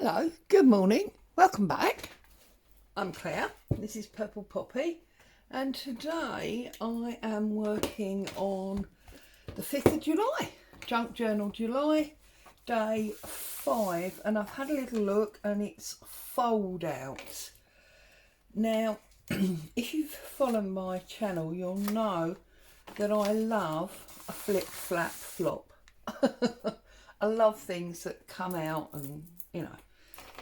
Hello, good morning, welcome back. I'm Claire, this is Purple Poppy, and today I am working on the 5th of July, Junk Journal July, day 5, and I've had a little look and it's fold out. Now, if you've followed my channel, you'll know that I love a flip, flap, flop. I love things that come out and, you know.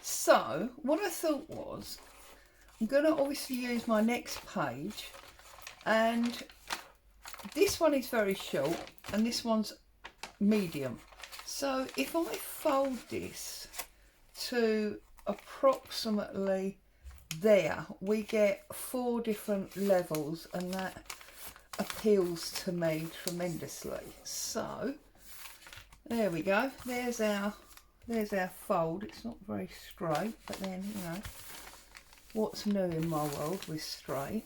So, what I thought was, I'm going to obviously use my next page, and this one is very short and this one's medium. So if I fold this to approximately there, we get 4 different levels, and that appeals to me tremendously. So there we go, there's our fold. It's not very straight, but then, you know, what's new in my world with straight.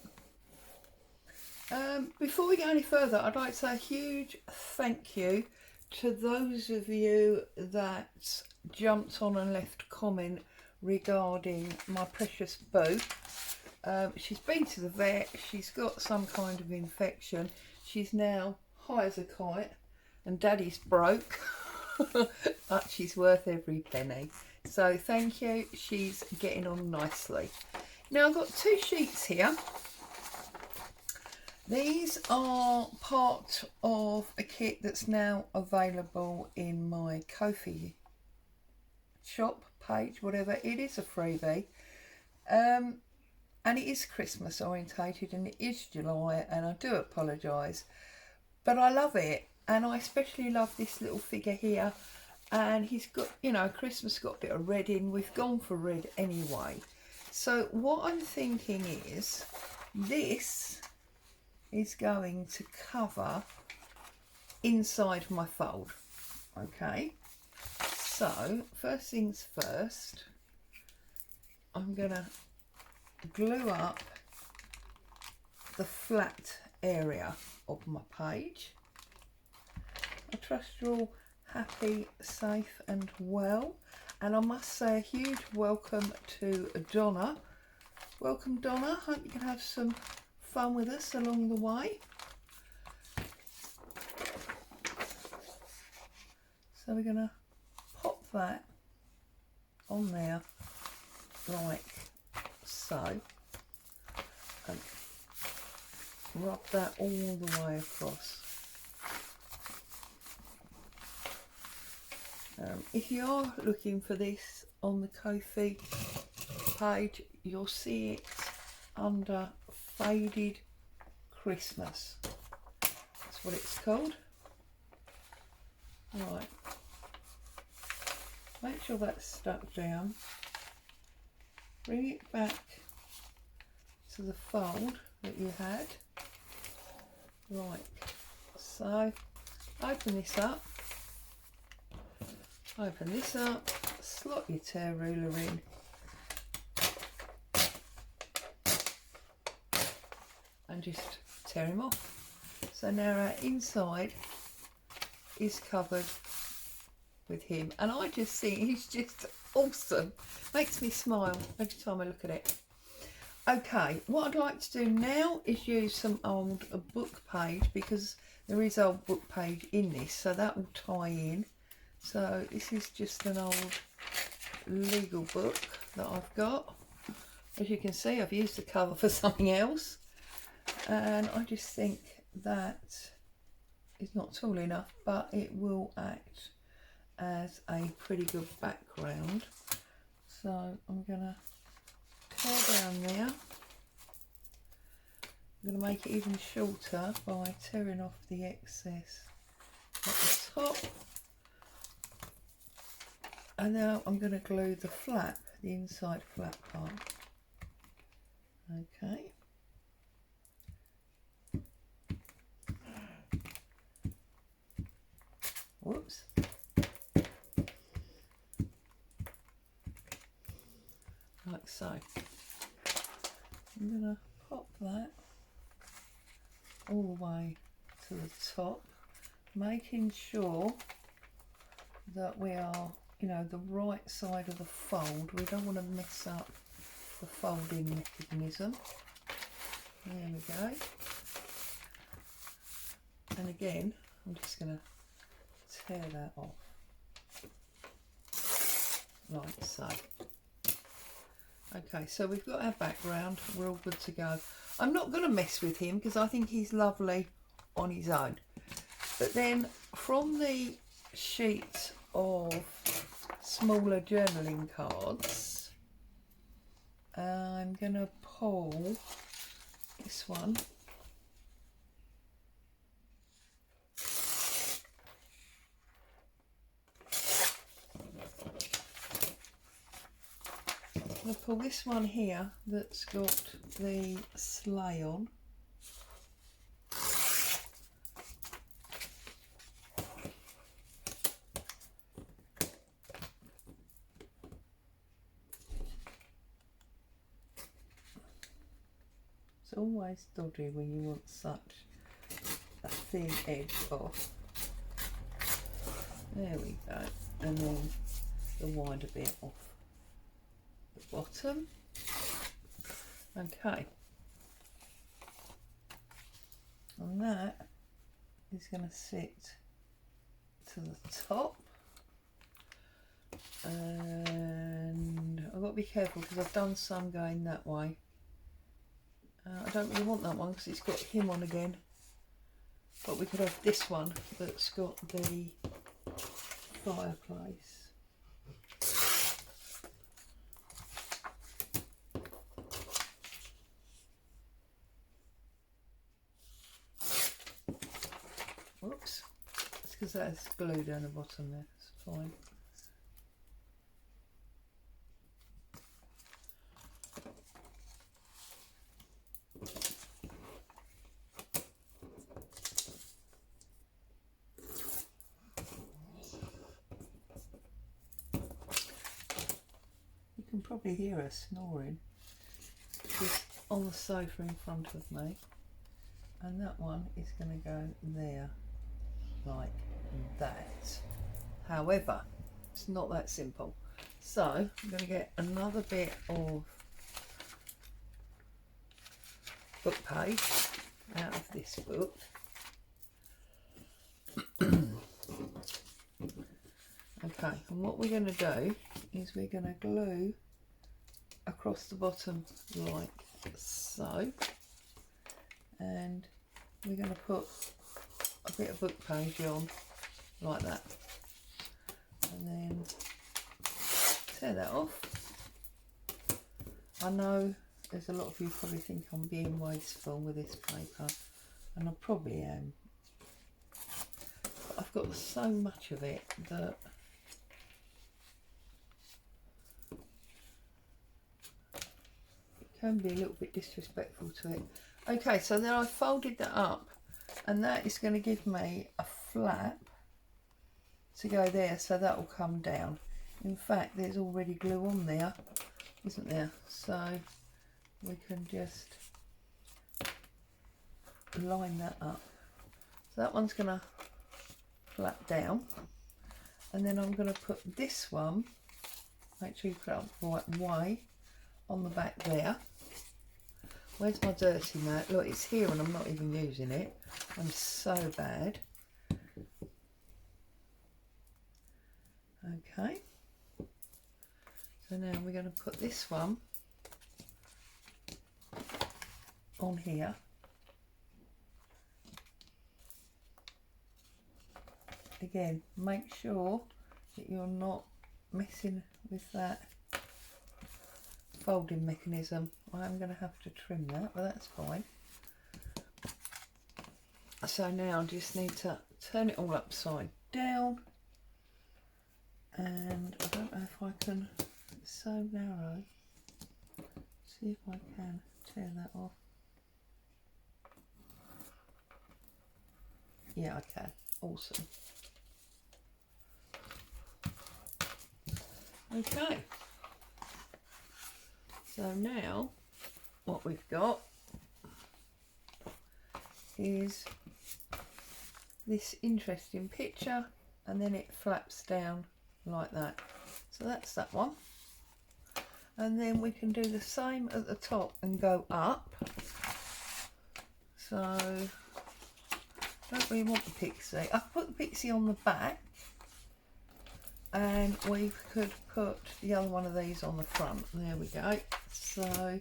Before we go any further, I'd like to say a huge thank you to those of you that jumped on and left a comment regarding my precious boo. She's been to the vet, she's got some kind of infection, she's now high as a kite, and daddy's broke. But she's worth every penny. So thank you, she's getting on nicely. Now I've got 2 sheets here. These are part of a kit that's now available in my Kofi shop page, whatever. It is a freebie. And it is Christmas orientated, and it is July, and I do apologise, but I love it. And I especially love this little figure here, and he's got, you know, Christmas got a bit of red in. We've gone for red anyway. So what I'm thinking is, this is going to cover inside my fold. Okay, so first things first, I'm gonna glue up the flat area of my page. I trust you're all happy, safe and well, and I must say a huge welcome to Donna. Welcome Donna, hope you can have some fun with us along the way. So we're going to pop that on there like so, and rub that all the way across. If you are looking for this on the Kofi page, you'll see it under Faded Christmas. That's what it's called. Right. Make sure that's stuck down. Bring it back to the fold that you had. Right. So, open this up. Open this up, slot your tear ruler in, and just tear him off. So now our inside is covered with him, and I just think he's just awesome. Makes me smile every time I look at it. Okay, what I'd like to do now is use some old book page, because there is old book page in this, so that will tie in. So this is just an old legal book that I've got. As you can see, I've used the cover for something else, and I just think that is not tall enough, but it will act as a pretty good background. So I'm going to tear down there. I'm going to make it even shorter by tearing off the excess at the top. And now I'm going to glue the flap, the inside flap part. Okay. Whoops. Like so. I'm going to pop that all the way to the top, making sure that we are you know, the right side of the fold. We don't want to mess up the folding mechanism. There we go. And again, I'm just going to tear that off like so. Okay, so we've got our background, we're all good to go. I'm not going to mess with him because I think he's lovely on his own. But then from the sheets of smaller journaling cards, I'm going to pull this one. I'll pull this one here that's got the sleigh on. It's always dodgy when you want such a thin edge off. There we go. And then the wider bit off the bottom. Okay. And that is going to sit to the top. And I've got to be careful because I've done some going that way. I don't really want that one because it's got him on again. But we could have this one that's got the fireplace. Whoops. It's because that's glue down the bottom there. It's fine. You can probably hear her snoring. She's on the sofa in front of me. And that one is going to go there. Like that. However, it's not that simple. So I'm going to get another bit of book page out of this book. Okay, and what we're going to do is we're going to glue across the bottom like so, and we're going to put a bit of book page on like that, and then tear that off. I know there's a lot of you probably think I'm being wasteful with this paper, and I probably am, but I've got so much of it that it can be a little bit disrespectful to it. Okay, so then I folded that up, and that is going to give me a flap to go there, so that will come down. In fact, there's already glue on there, isn't there? So we can just line that up. So that one's going to flap down, and then I'm going to put this one, make sure you put it up the right way, on the back there. Where's my dirty mat? Look, it's here and I'm not even using it. I'm so bad. Okay. So now we're going to put this one on here. Again, make sure that you're not messing with that folding mechanism. I'm going to have to trim that, but that's fine. So now I just need to turn it all upside down, and I don't know if I can, it's so narrow, see if I can tear that off. Yeah, I can. Awesome. Okay. So now what we've got is this interesting picture, and then it flaps down like that. So that's that one. And then we can do the same at the top and go up. So don't really want the pixie. I could put the pixie on the back, and we could put the other one of these on the front. There we go. So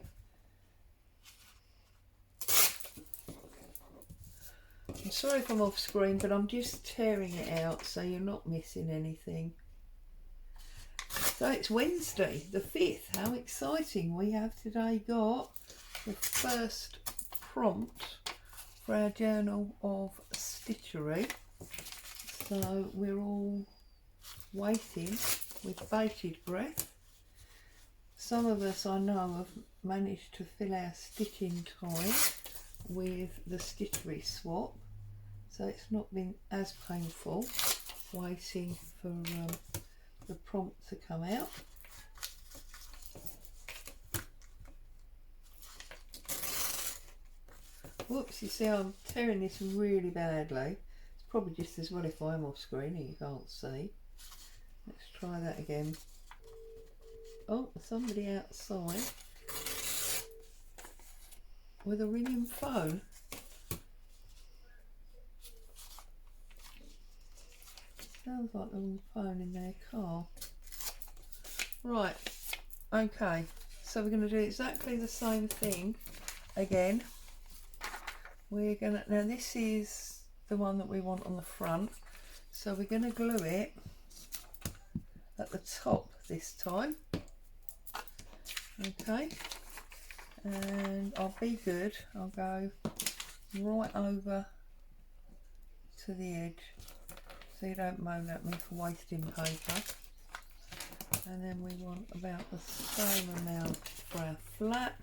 I'm sorry if I'm off screen, but I'm just tearing it out so you're not missing anything. So it's Wednesday the 5th. How exciting. We have today got the first prompt for our journal of stitchery. So we're all waiting with bated breath. Some of us I know have managed to fill our stitching time with the stitchery swap, so it's not been as painful waiting for the prompt to come out. Whoops, you see I'm tearing this really badly. It's probably just as well if I'm off screen and you can't see. Let's try that again. Oh, somebody outside with a ringing phone. Sounds like they're on the phone in their car. Right, okay, so we're going to do exactly the same thing again. We're going to, now this is the one that we want on the front, so we're going to glue it at the top this time. Okay, and I'll be good, I'll go right over to the edge so you don't moan at me for wasting paper. And then we want about the same amount for our flap,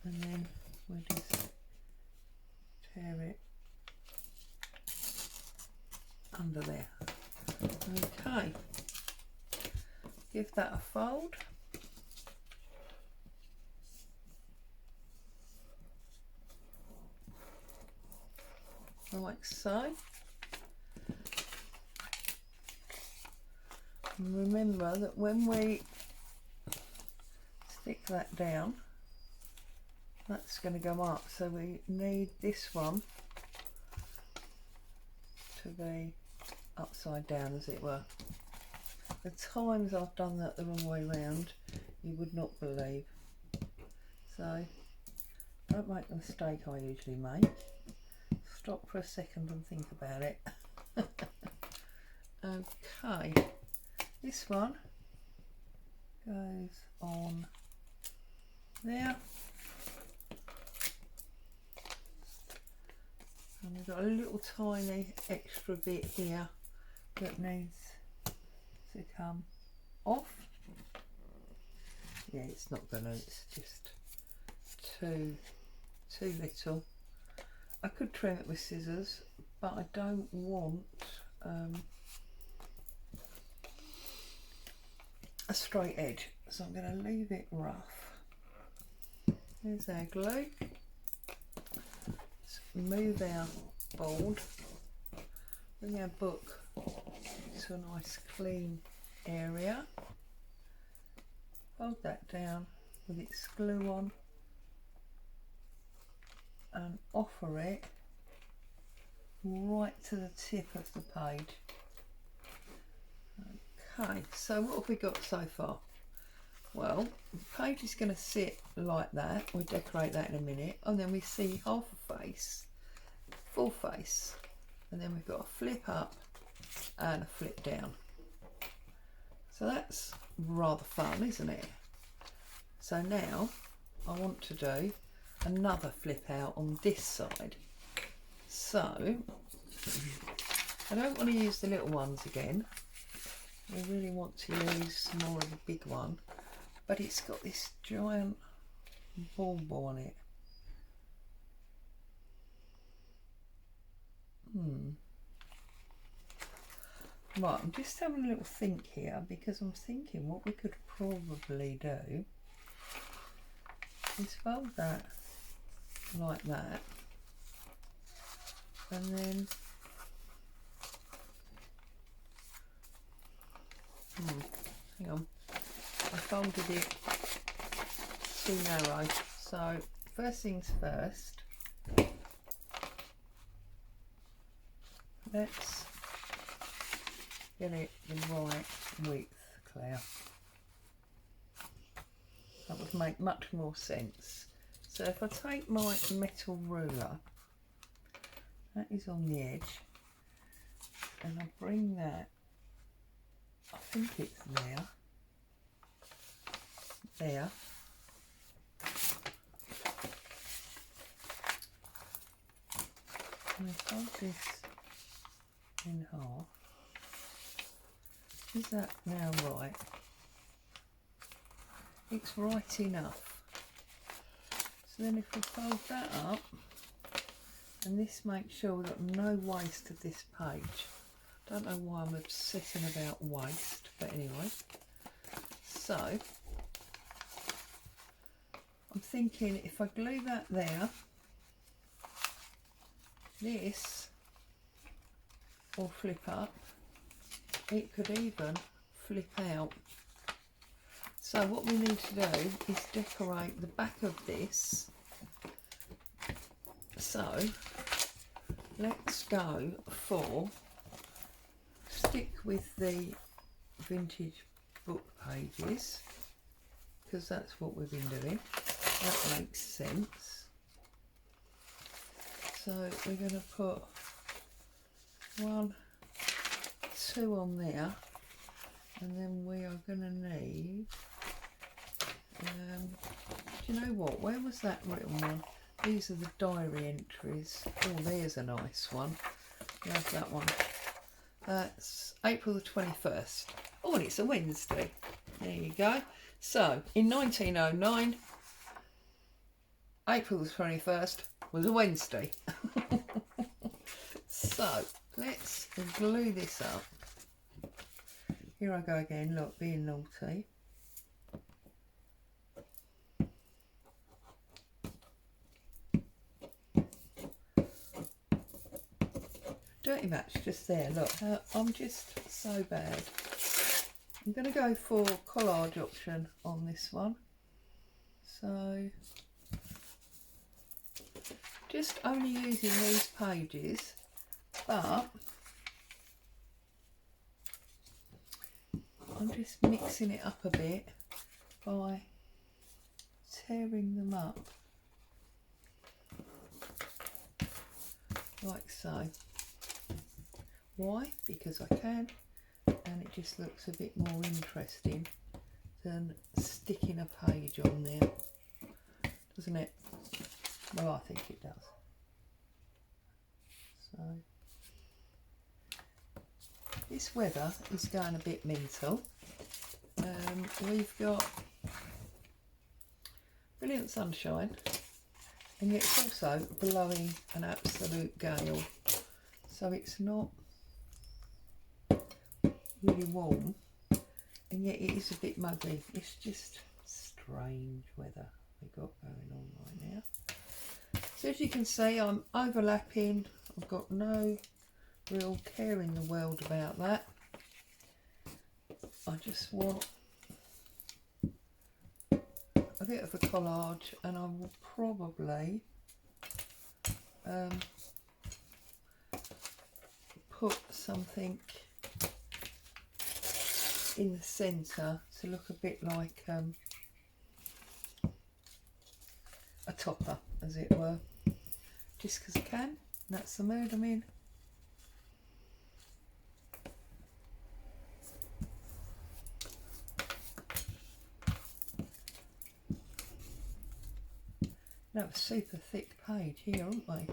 and then we'll just tear it under there. Okay, give that a fold. Like so. And remember that when we stick that down, that's going to go up, so we need this one to be upside down, as it were. The times I've done that the wrong way round, you would not believe. So don't make the mistake I usually make. Stop for a second and think about it. Okay, this one goes on there, and we've got a little tiny extra bit here that needs to come off. Yeah, it's not gonna, it's just too little. I could trim it with scissors, but I don't want a straight edge, so I'm going to leave it rough. There's our glue. Let's move our board, bring our book to a nice clean area, fold that down with its glue on, and offer it right to the tip of the page. Okay, so what have we got so far? Well, the page is going to sit like that. We'll decorate that in a minute, and then we see half a face, full face, and then we've got a flip up and a flip down. So that's rather fun, isn't it? So now I want to do another flip out on this side. So I don't want to use the little ones again. I really want to use some more of the big one, but it's got this giant bulb on it. Right, I'm just having a little think here, because I'm thinking what we could probably do is fold that like that, and then Hang on, I folded it too narrow. So first things first, let's get it the right width, Claire. That would make much more sense. So if I take my metal ruler, that is on the edge, and I bring that, I think it's there. And I fold this in half. Is that now right? It's right enough. So then if we fold that up, and this makes sure we've got no waste of this page. Don't know why I'm obsessing about waste, but anyway. So I'm thinking if I glue that there, this will flip up. It could even flip out. So what we need to do is decorate the back of this. So let's go for, stick with the vintage book pages, because that's what we've been doing. That makes sense. So we're going to put 1, 2 on there, and then we are going to need, do you know what, where was that written one? These are the diary entries. Oh, there's a nice one. There's that one. That's April the 21st. Oh, and it's a Wednesday. There you go. So, in 1909, April the 21st was a Wednesday. So, let's glue this up. Here I go again, look, being naughty. Dirty match just there, look. I'm just so bad. I'm going to go for collage option on this one. So, just only using these pages, but I'm just mixing it up a bit by tearing them up like so. Why? Because I can, and it just looks a bit more interesting than sticking a page on there, doesn't it? Well, I think it does. So this weather is going a bit mental. We've got brilliant sunshine, and yet it's also blowing an absolute gale, so it's not really warm, and yet it is a bit muggy. It's just strange weather we've got going on right now. So as you can see, I'm overlapping. I've got no real care in the world about that. I just want a bit of a collage, and I will probably put something in the centre to look a bit like a topper, as it were, just because I can. That's the mood I'm in. Now a super thick page here, aren't we?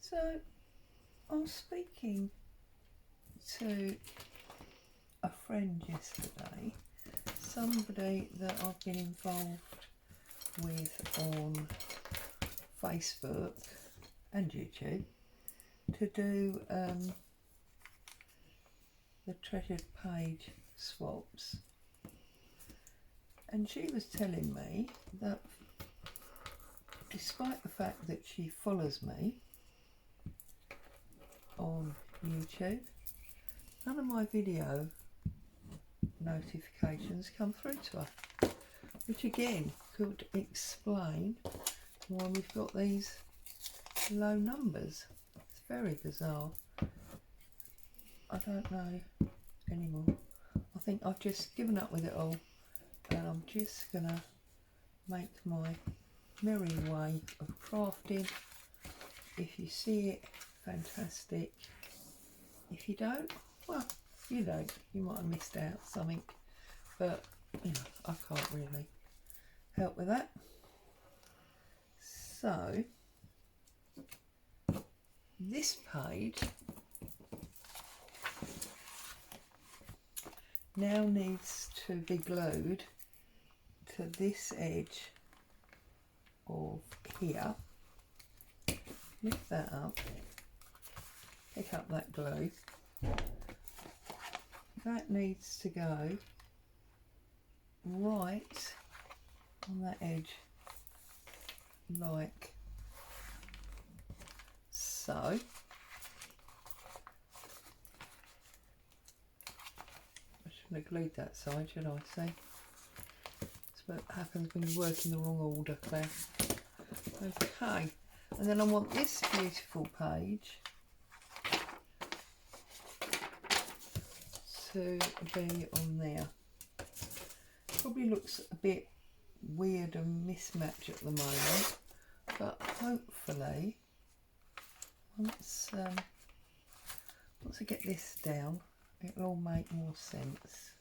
So I was speaking to a friend yesterday, somebody that I've been involved with on Facebook and YouTube to do the treasured page swaps, and she was telling me that despite the fact that she follows me on YouTube, none of my video notifications come through to her, which again could explain why we've got these low numbers. It's very bizarre. I don't know anymore. I think I've just given up with it all, and I'm just gonna make my merry way of crafting. If you see it, fantastic. If you don't, well, you don't. You might have missed out something, but you know, I can't really help with that. So this page now needs to be glued to this edge of here. Lift that up, pick up that glue. That needs to go right on that edge, like so. I shouldn't have glued that side, should I? See? That's what happens when you work in the wrong order, Claire. Okay, and then I want this beautiful page to be on there. Probably looks a bit weird and mismatched at the moment, but hopefully once I get this down, it'll all make more sense.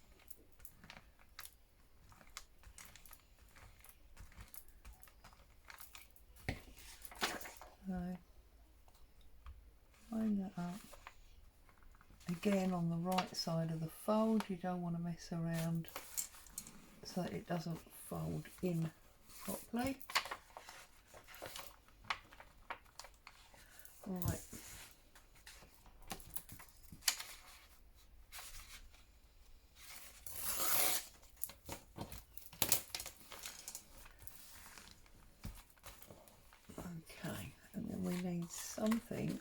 So line that up. Again, on the right side of the fold, you don't want to mess around so that it doesn't fold in properly. Right. Okay, and then we need something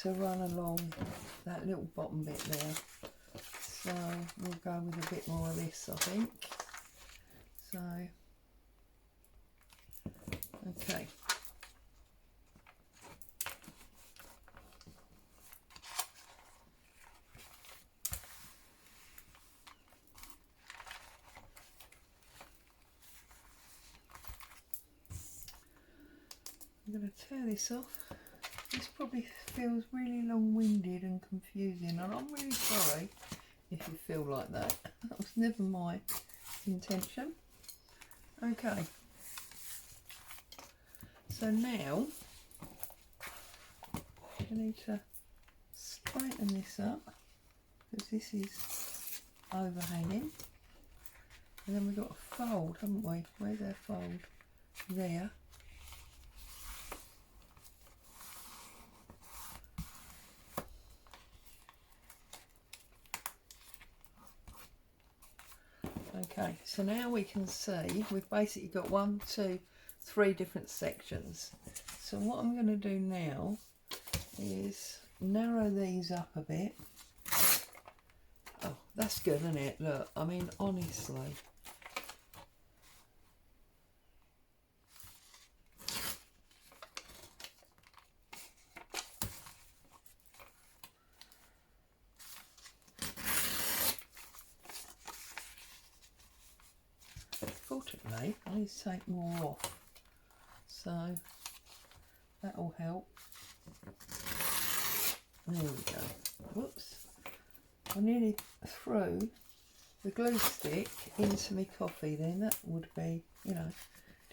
to run along that little bottom bit there. So we'll go with a bit more of this, I think. So, okay. I'm going to tear this off. This probably feels really long-winded and confusing, and I'm really sorry if you feel like that. That was never my intention. Okay. So now I need to straighten this up because this is overhanging. And then we've got a fold, haven't we? Where's our fold? There. Okay, so now we can see we've basically got 1, 2, 3 different sections. So what I'm going to do now is narrow these up a bit. Oh, that's good, isn't it? Look, I mean, honestly. Fortunately, I need to take more off, so that will help. There we go. Whoops. I nearly threw the glue stick into my coffee then. That would be, you know,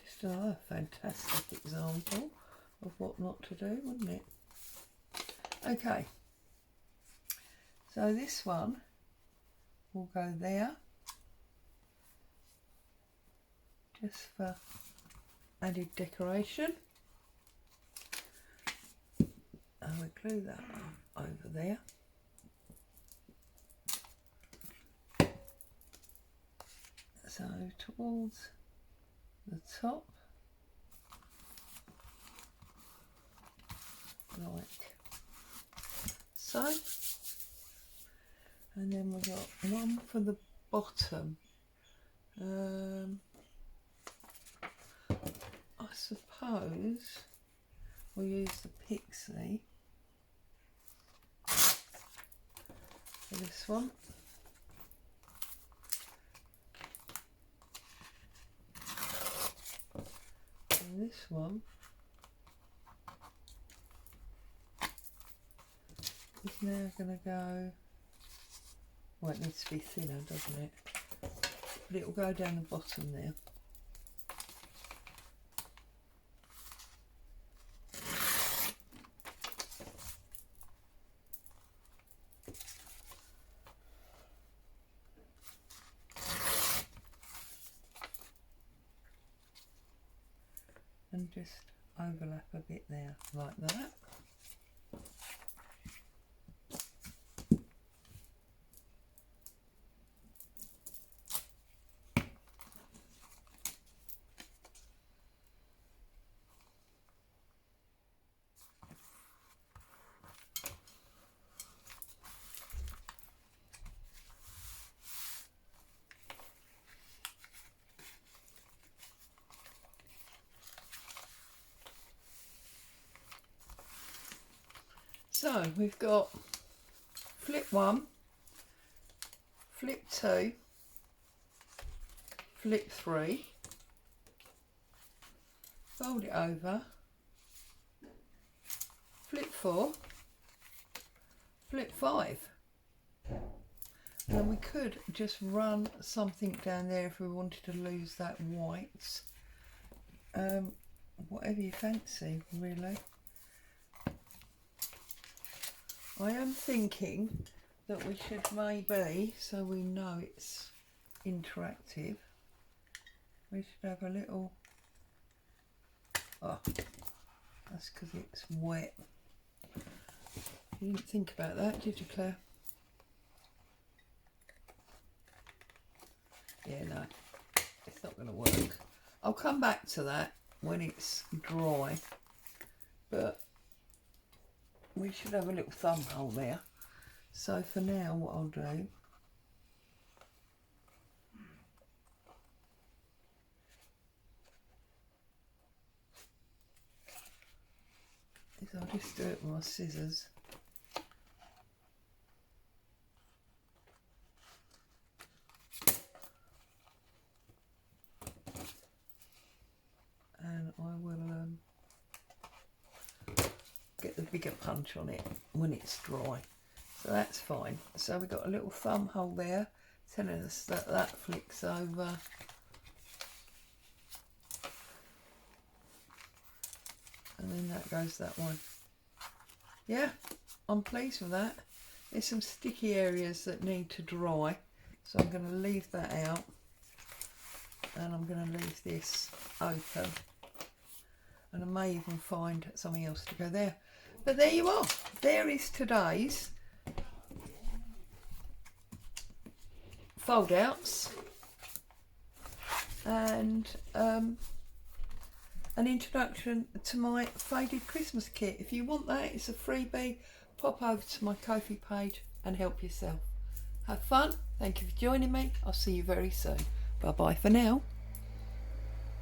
just another fantastic example of what not to do, wouldn't it? Okay. So this one will go there. Just for added decoration. And we glue that one over there. So towards the top, like so. And then we've got one for the bottom. I suppose we'll use the pixie for this one. And this one is now going to go, well, it needs to be thinner, doesn't it? But it will go down the bottom there. And just overlap a bit there, like that. So we've got flip 1, flip 2, flip 3, fold it over, flip 4, flip 5. And we could just run something down there if we wanted to lose that white. Whatever you fancy, really. I am thinking that we should maybe, so we know it's interactive, we should have a little, oh, that's because it's wet. You didn't think about that, did you, Claire? Yeah, no, it's not going to work. I'll come back to that when it's dry, but we should have a little thumb hole there. So for now, what I'll do is I'll just do it with my scissors. And I will get the bigger punch on it when it's dry. So that's fine. So we've got a little thumb hole there telling us that that flicks over. And then that goes that one. Yeah, I'm pleased with that. There's some sticky areas that need to dry. So I'm going to leave that out. And I'm going to leave this open. And I may even find something else to go there. But there you are. There is today's fold outs and an introduction to my faded Christmas kit. If you want that, it's a freebie. Pop over to my Kofi page and help yourself. Have fun. Thank you for joining me. I'll see you very soon. Bye bye for now.